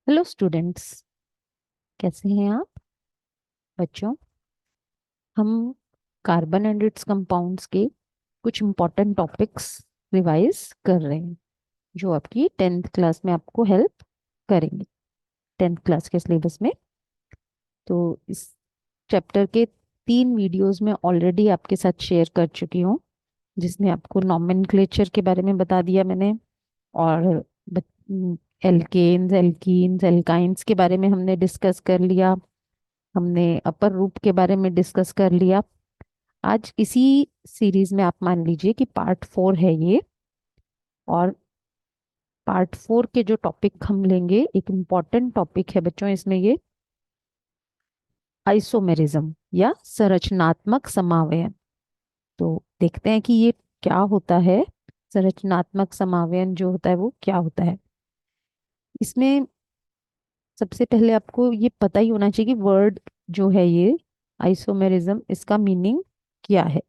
Hello students, कैसे हैं आप बच्चों। हम कार्बन एंड इट्स कंपाउंड्स के कुछ इम्पोर्टेंट टॉपिक्स रिवाइज कर रहे हैं जो आपकी टेंथ क्लास में आपको हेल्प करेंगे, टेंथ क्लास के सिलेबस में। तो इस चैप्टर के 3 वीडियोस में ऑलरेडी आपके साथ शेयर कर चुकी हूँ, जिसमें आपको नॉमेनक्लेचर के बारे में बता दिया मैंने, और एल्केन्स, एल्कीन्स, एल्काइंस के बारे में हमने डिस्कस कर लिया। हमने अपर रूप के बारे में डिस्कस कर लिया। आज इसी सीरीज में आप मान लीजिए कि पार्ट 4 है ये, और पार्ट 4 के जो टॉपिक हम लेंगे, एक इम्पॉर्टेंट टॉपिक है बच्चों इसमें, ये आइसोमेरिज्म या संरचनात्मक समावयन। तो देखते हैं कि ये क्या होता है। संरचनात्मक समावयन जो होता है वो क्या होता है। इसमें सबसे पहले आपको ये पता ही होना चाहिए कि वर्ड जो है ये आइसोमेरिज्म, इसका मीनिंग क्या है।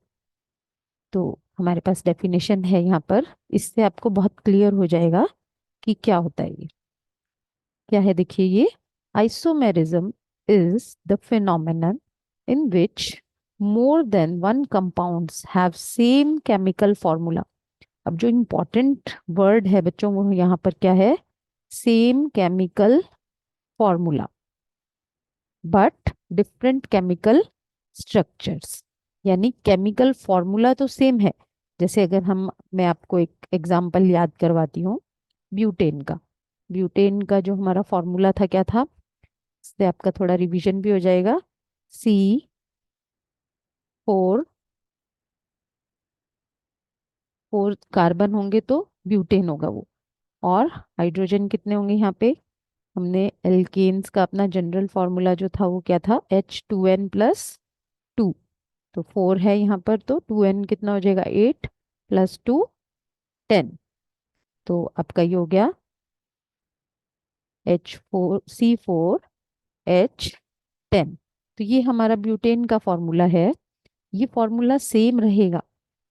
तो हमारे पास डेफिनेशन है यहाँ पर, इससे आपको बहुत क्लियर हो जाएगा कि क्या होता है ये। क्या है देखिए, ये isomerism is the phenomenon in which more than one compounds have same chemical formula. अब जो इम्पोर्टेंट वर्ड है बच्चों वो यहाँ पर क्या है, same chemical formula but different chemical structures. यानी केमिकल फॉर्मूला तो सेम है। जैसे अगर मैं आपको एक एग्जांपल याद करवाती हूँ, ब्यूटेन का। ब्यूटेन का जो हमारा फॉर्मूला था क्या था, इससे आपका थोड़ा रिवीजन भी हो जाएगा। C4, 4 कार्बन होंगे तो ब्यूटेन होगा वो, और हाइड्रोजन कितने होंगे यहाँ पे। हमने एल्केन्स का अपना जनरल फॉर्मूला जो था वो क्या था, H2N+2। तो 4 है यहाँ पर, तो 2N कितना हो जाएगा, 8 + 2 10। तो आपका ये हो गया C4H10। तो ये हमारा ब्यूटेन का फॉर्मूला है। ये फॉर्मूला सेम रहेगा,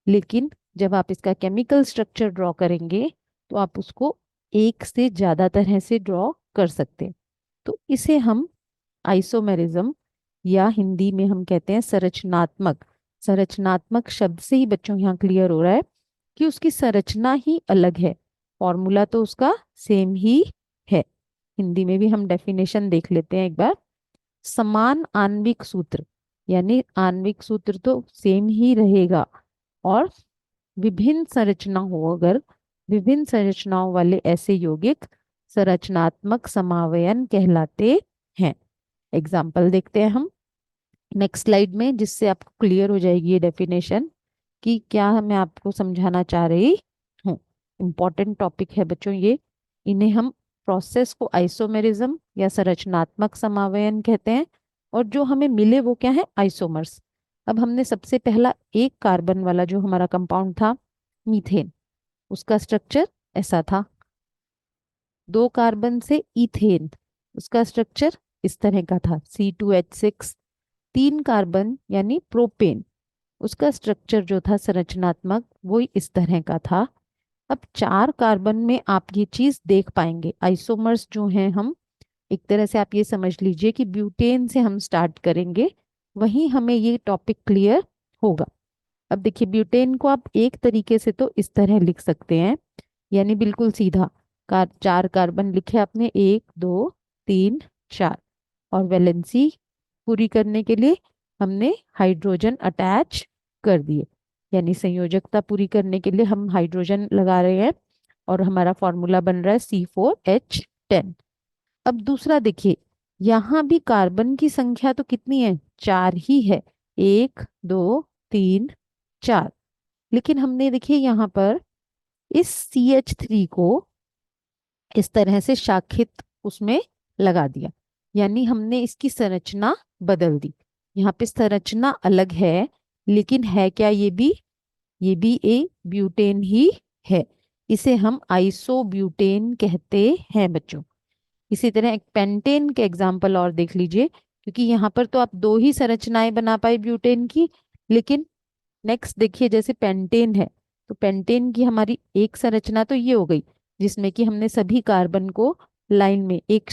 लेकिन जब आप इसका केमिकल स्ट्रक्चर ड्रॉ करेंगे तो आप उसको एक से ज्यादा तरह से ड्रॉ कर सकते हैं। तो इसे हम आइसोमेरिज्म, या हिंदी में हम कहते हैं संरचनात्मक। संरचनात्मक शब्द से ही बच्चों यहाँ क्लियर हो रहा है कि उसकी संरचना ही अलग है, फॉर्मूला तो उसका सेम ही है। हिंदी में भी हम डेफिनेशन देख लेते हैं एक बार। समान आणविक सूत्र, यानी आणविक सूत्र तो सेम ही रहेगा, और विभिन्न संरचना हो अगर, विभिन्न संरचनाओं वाले ऐसे यौगिक संरचनात्मक समावयन कहलाते हैं। एग्जाम्पल देखते हैं हम नेक्स्ट स्लाइड में, जिससे आपको क्लियर हो जाएगी ये डेफिनेशन कि क्या मैं आपको समझाना चाह रही हूँ। इम्पॉर्टेंट टॉपिक है बच्चों ये। इन्हें हम प्रोसेस को आइसोमेरिज्म या संरचनात्मक समावयन कहते हैं, और जो हमें मिले वो क्या है, आइसोमर्स। अब हमने सबसे पहला एक कार्बन वाला जो हमारा कंपाउंड था, मीथेन, उसका स्ट्रक्चर ऐसा था। 2 कार्बन से इथेन, उसका स्ट्रक्चर इस तरह का था, C2H6। 3 कार्बन यानी प्रोपेन, उसका स्ट्रक्चर जो था संरचनात्मक वो इस तरह का था। अब 4 कार्बन में आप ये चीज देख पाएंगे, आइसोमर्स जो हैं हम, एक तरह से आप ये समझ लीजिए कि ब्यूटेन से हम स्टार्ट करेंगे, वहीं हमें ये टॉपिक क्लियर होगा। अब देखिए, ब्यूटेन को आप एक तरीके से तो इस तरह लिख सकते हैं, यानी बिल्कुल सीधा। 4 कार्बन लिखे आपने, 1 2 3 4, और वैलेंसी पूरी करने के लिए हमने हाइड्रोजन अटैच कर दिए, यानी संयोजकता पूरी करने के लिए हम हाइड्रोजन लगा रहे हैं, और हमारा फॉर्मूला बन रहा है C4H10। अब दूसरा देखिए, यहाँ भी कार्बन की संख्या तो कितनी है, 4 ही है, 1 2 3 4। लेकिन हमने देखिए यहाँ पर इस CH3 को इस तरह से शाखित उसमें लगा दिया, यानी हमने इसकी संरचना बदल दी। यहाँ पे संरचना अलग है, लेकिन है क्या ये भी एक ब्यूटेन ही है। इसे हम आइसोब्यूटेन कहते हैं बच्चों। इसी तरह एक पेंटेन के एग्जाम्पल और देख लीजिए, क्योंकि यहाँ पर तो आप 2 ही संरचनाएं बना पाए ब्यूटेन की। लेकिन नेक्स्ट देखिए, जैसे पेंटेन है, तो पेंटेन की हमारी एक संरचना तो ये हो गई, जिसमें कि हमने सभी कार्बन को लाइन में एक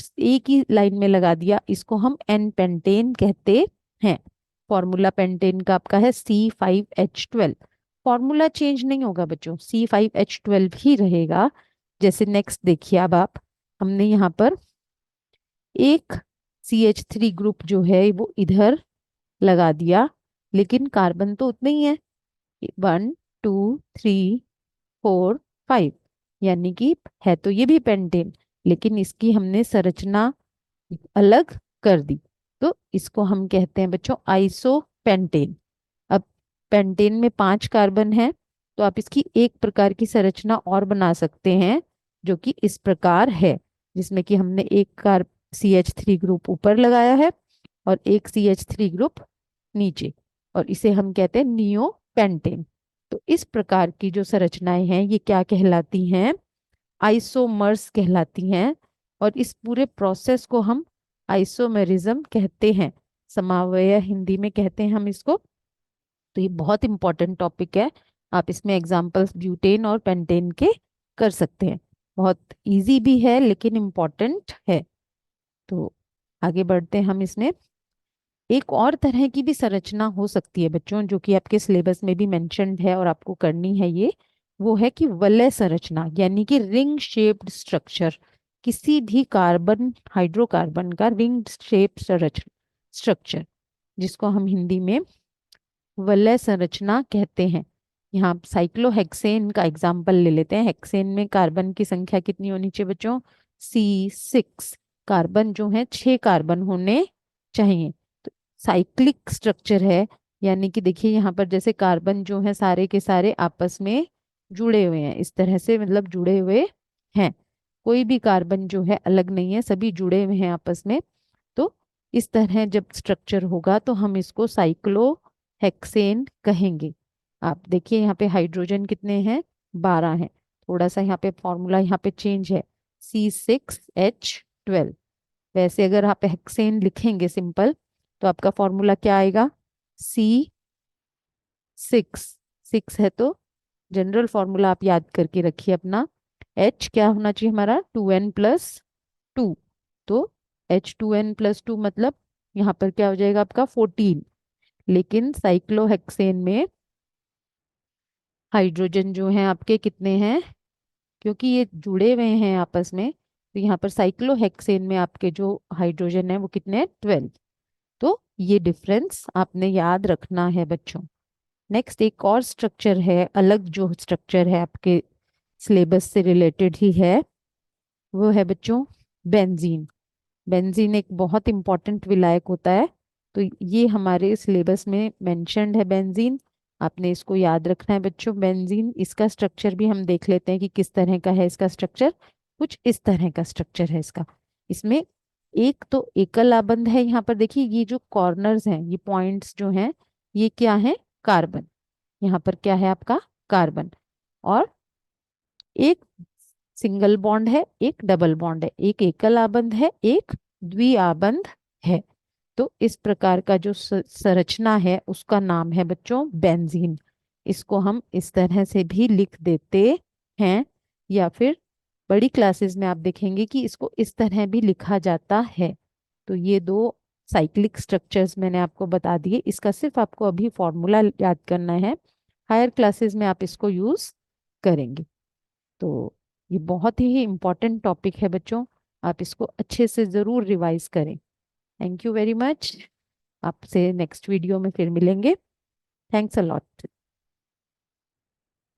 ही लाइन में लगा दिया, इसको हम एन पेंटेन कहते हैं। फॉर्मूला पेंटेन का आपका है C5H12। फॉर्मूला चेंज नहीं होगा बच्चों, C5H12 ही रहेगा। जैसे नेक्स्ट देखिए, अब आप, हमने यहाँ पर एक CH3 ग्रुप जो है वो इधर लगा दिया, लेकिन कार्बन तो उतने ही है, 1 2 3 4 5, यानी कि है तो ये भी पेंटेन, लेकिन इसकी हमने संरचना अलग कर दी, तो इसको हम कहते हैं बच्चों आइसोपेंटेन। अब पेंटेन में 5 कार्बन है, तो आप इसकी एक प्रकार की संरचना और बना सकते हैं, जो कि इस प्रकार है, जिसमें कि हमने एक CH3 ग्रुप ऊपर लगाया है और एक CH3 ग्रुप नीचे, और इसे हम कहते हैं नियोपेंटेन। तो इस प्रकार की जो संरचनाएं हैं ये क्या कहलाती हैं, आइसोमर्स कहलाती हैं। और इस पूरे प्रोसेस को हम आइसोमेरिज्म कहते हैं, समवाय हिंदी में कहते हैं हम इसको। तो ये बहुत इंपॉर्टेंट टॉपिक है, आप इसमें एग्जांपल्स ब्यूटेन और पेंटेन के कर सकते हैं। बहुत इजी भी है लेकिन इम्पॉर्टेंट है। तो आगे बढ़ते हैं हम इसमें। एक और तरह की भी संरचना हो सकती है बच्चों, जो कि आपके सिलेबस में भी मेंशन्ड है और आपको करनी है ये, वो है कि वलय संरचना, यानी कि रिंग शेप्ड स्ट्रक्चर। किसी भी कार्बन, हाइड्रोकार्बन का रिंग शेप स्ट्रक्चर, जिसको हम हिंदी में वलय संरचना कहते हैं। यहाँ साइक्लोहेक्सेन का एग्जाम्पल ले लेते हैं। हेक्सेन में कार्बन की संख्या कितनी होनी चाहिए बच्चों, C6। कार्बन जो है 6 कार्बन होने चाहिए। तो साइक्लिक स्ट्रक्चर है, यानी कि देखिए यहाँ पर जैसे कार्बन जो है सारे के सारे आपस में जुड़े हुए हैं, इस तरह से मतलब जुड़े हुए हैं, कोई भी कार्बन जो है अलग नहीं है, सभी जुड़े हुए हैं आपस में। तो इस तरह जब स्ट्रक्चर होगा तो हम इसको साइक्लोहेक्सेन कहेंगे। आप देखिए यहाँ पे हाइड्रोजन कितने हैं, 12 हैं। थोड़ा सा यहाँ पे फॉर्मूला यहाँ पे चेंज है, C6H12। वैसे अगर आप हेक्सेन लिखेंगे सिंपल, तो आपका फॉर्मूला क्या आएगा, C6। 6 है तो जनरल फॉर्मूला आप याद करके रखिए अपना। H क्या होना चाहिए हमारा, 2N+2। तो H2N+2 मतलब यहाँ पर क्या हो जाएगा आपका 14। लेकिन साइक्लोहेक्सेन में हाइड्रोजन जो है आपके कितने हैं, क्योंकि ये जुड़े हुए हैं आपस में, तो यहाँ पर साइक्लोहेक्सेन में आपके जो हाइड्रोजन है वो कितने हैं, 12। तो ये डिफरेंस आपने याद रखना है बच्चों। नेक्स्ट एक और स्ट्रक्चर है, अलग जो स्ट्रक्चर है आपके सिलेबस से रिलेटेड ही है, वो है बच्चों बेंजीन। बेंजीन एक बहुत इंपॉर्टेंट विलायक होता है, तो ये हमारे सिलेबस में मेंशन्ड है बेंजीन। आपने इसको याद रखना है बच्चों। बेंजीन, इसका स्ट्रक्चर भी हम देख लेते हैं कि किस तरह का है इसका स्ट्रक्चर। कुछ इस तरह का स्ट्रक्चर है इसका। इसमें एक तो एकल आबंध है, यहाँ पर देखिए ये जो कॉर्नर्स हैं, ये पॉइंट्स जो हैं, ये क्या है, कार्बन। यहाँ पर क्या है आपका, कार्बन। और एक सिंगल बॉन्ड है, एक डबल बॉन्ड है, एक एकल आबंध है, एक द्विआबंध है। तो इस प्रकार का जो संरचना है उसका नाम है बच्चों बेंजीन। इसको हम इस तरह से भी लिख देते हैं, या फिर बड़ी क्लासेस में आप देखेंगे कि इसको इस तरह भी लिखा जाता है। तो ये दो साइक्लिक स्ट्रक्चर्स मैंने आपको बता दिए, इसका सिर्फ आपको अभी फॉर्मूला याद करना है, हायर क्लासेस में आप इसको यूज करेंगे। तो ये बहुत ही इम्पोर्टेंट टॉपिक है बच्चों, आप इसको अच्छे से ज़रूर रिवाइज करें। Thank you very much. आपसे नेक्स्ट वीडियो में फिर मिलेंगे। Thanks a lot.